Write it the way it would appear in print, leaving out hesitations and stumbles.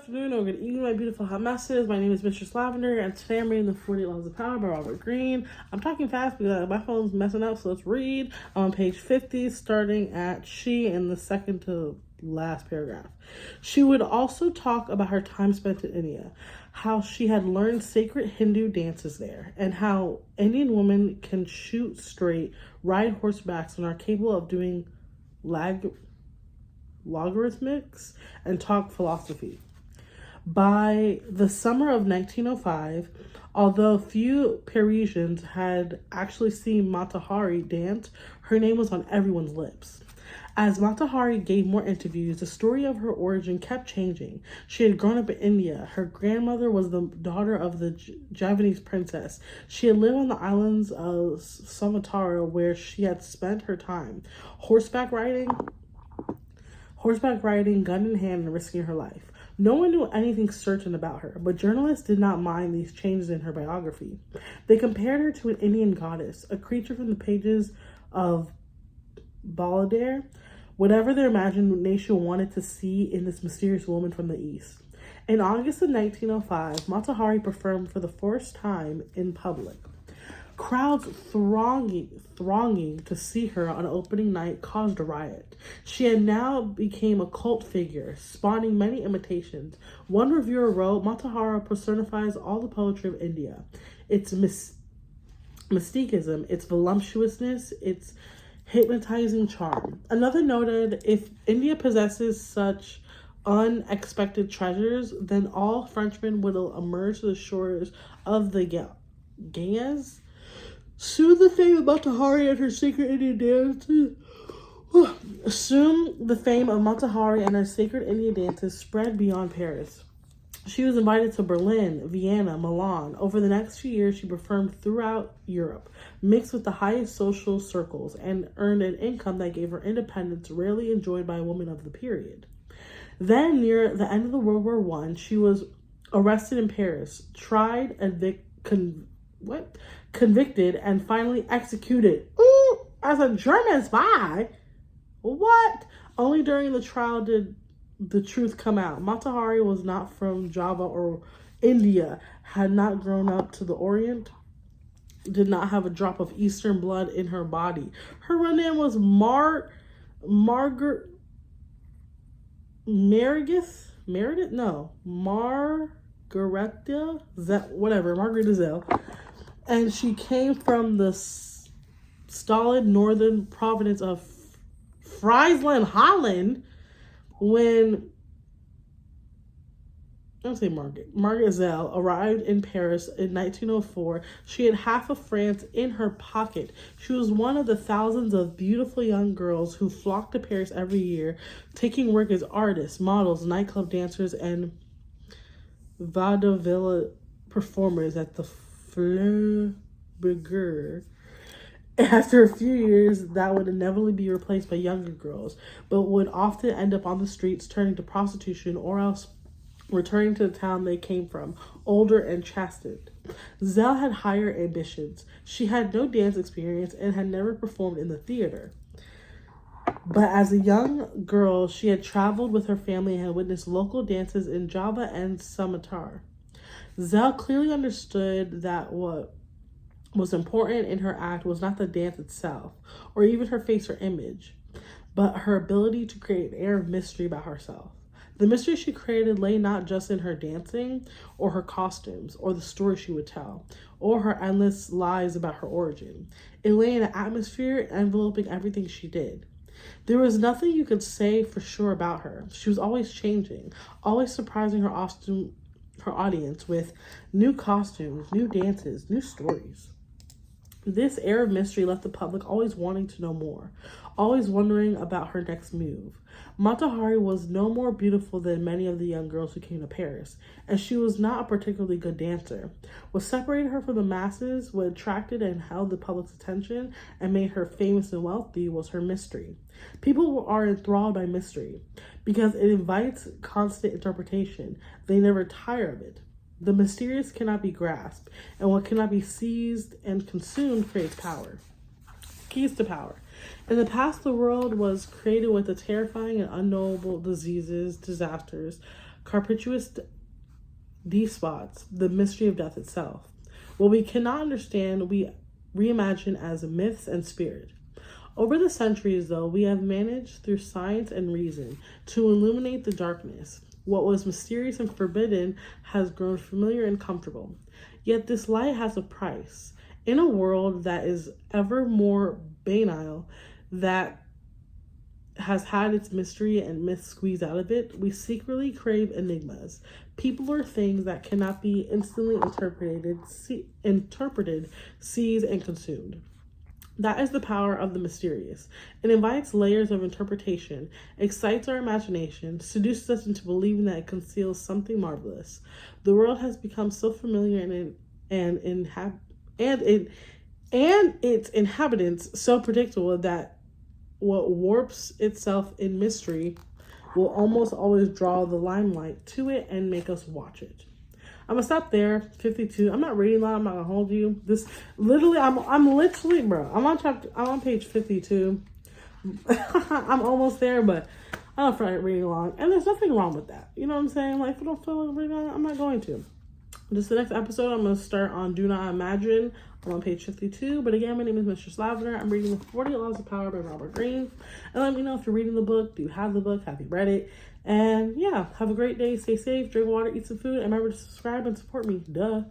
afternoon or good evening, my beautiful hot messes. My name is Mistress Lavender, and today I'm reading The 48 Laws of Power by Robert Greene. I'm talking fast because my phone's messing up, so let's read. I'm on page 50, starting at she in the second to last paragraph. She would also talk about her time spent in India, how she had learned sacred Hindu dances there, and how Indian women can shoot straight, ride horsebacks, and are capable of doing logarithmics and talk philosophy. By the summer of 1905, although few Parisians had actually seen Mata Hari dance, her name was on everyone's lips. As Mata Hari gave more interviews, the story of her origin kept changing. She had grown up in India. Her grandmother was the daughter of the Javanese princess. She had lived on the islands of Sumatra, where she had spent her time horseback riding, gun in hand, and risking her life. No one knew anything certain about her, but journalists did not mind these changes in her biography. They compared her to an Indian goddess, a creature from the pages of Baladere, whatever their imagination wanted to see in this mysterious woman from the East. In August of 1905, Mata Hari performed for the first time in public. Crowds thronging to see her on opening night caused a riot. She had now become a cult figure, spawning many imitations. One reviewer wrote, Mata Hari personifies all the poetry of India. Its mysticism, its voluptuousness, its hypnotizing charm. Another noted, if India possesses such unexpected treasures, then all Frenchmen will emerge to the shores of the Ganges. Soon the fame of Mata Hari and her sacred Indian dances spread beyond Paris. She was invited to Berlin, Vienna, Milan. Over the next few years, she performed throughout Europe, mixed with the highest social circles, and earned an income that gave her independence rarely enjoyed by a woman of the period. Then, near the end of the World War I, she was arrested in Paris, tried, convicted, and finally executed as a German spy. What? Only during the trial did the truth come out. Mata Hari was not from Java or India, had not grown up to the Orient, did not have a drop of Eastern blood in her body. Her real name was Margaret Zell, and she came from the stolid northern province of Friesland, Holland. When Margaret Zell arrived in Paris in 1904, she had half of France in her pocket. She was one of the thousands of beautiful young girls who flocked to Paris every year, taking work as artists, models, nightclub dancers, and vaudeville performers at the Fleur Berger. After a few years, that would inevitably be replaced by younger girls, but would often end up on the streets, turning to prostitution, or else returning to the town they came from, older and chastened. Zell had higher ambitions. She had no dance experience and had never performed in the theater. But as a young girl, she had traveled with her family and had witnessed local dances in Java and Sumatra. Zell clearly understood that what was important in her act was not the dance itself, or even her face or image, but her ability to create an air of mystery about herself. The mystery she created lay not just in her dancing, or her costumes, or the story she would tell, or her endless lies about her origin. It lay in an atmosphere enveloping everything she did. There was nothing you could say for sure about her. She was always changing, always surprising her audience with new costumes, new dances, new stories. This air of mystery left the public always wanting to know more, always wondering about her next move. Mata Hari was no more beautiful than many of the young girls who came to Paris, and she was not a particularly good dancer. What separated her from the masses, what attracted and held the public's attention, and made her famous and wealthy was her mystery. People are enthralled by mystery because it invites constant interpretation. They never tire of it. The mysterious cannot be grasped, and what cannot be seized and consumed creates power. Keys to power. In the past, the world was created with the terrifying and unknowable disasters, Carpituous despots, the mystery of death itself. What we cannot understand, we reimagine as myths and spirit. Over the centuries, though, we have managed through science and reason to illuminate the darkness. What was mysterious and forbidden has grown familiar and comfortable. Yet this light has a price. In a world that is ever more banal, that has had its mystery and myth squeezed out of it, we secretly crave enigmas. People or things that cannot be instantly interpreted, seized, and consumed. That is the power of the mysterious. It invites layers of interpretation, excites our imagination, seduces us into believing that it conceals something marvelous. The world has become so familiar and its inhabitants so predictable that what warps itself in mystery will almost always draw the limelight to it and make us watch it. I'm gonna stop there. 52. I'm not reading long. I'm not gonna hold you. This literally, I'm literally, bro. I'm on page 52. I'm almost there, but I don't feel like reading long, and there's nothing wrong with that. You know what I'm saying? Like, if I don't feel like reading long, I'm not going to. This is the next episode. I'm gonna start on Do Not Imagine. I'm on page 52. But again, my name is Mistress Lavender. I'm reading the 40 Laws of Power by Robert Greene. And let me know if you're reading the book. Do you have the book? Have you read it? And yeah, have a great day. Stay safe. Drink water. Eat some food. And remember to subscribe and support me. Duh.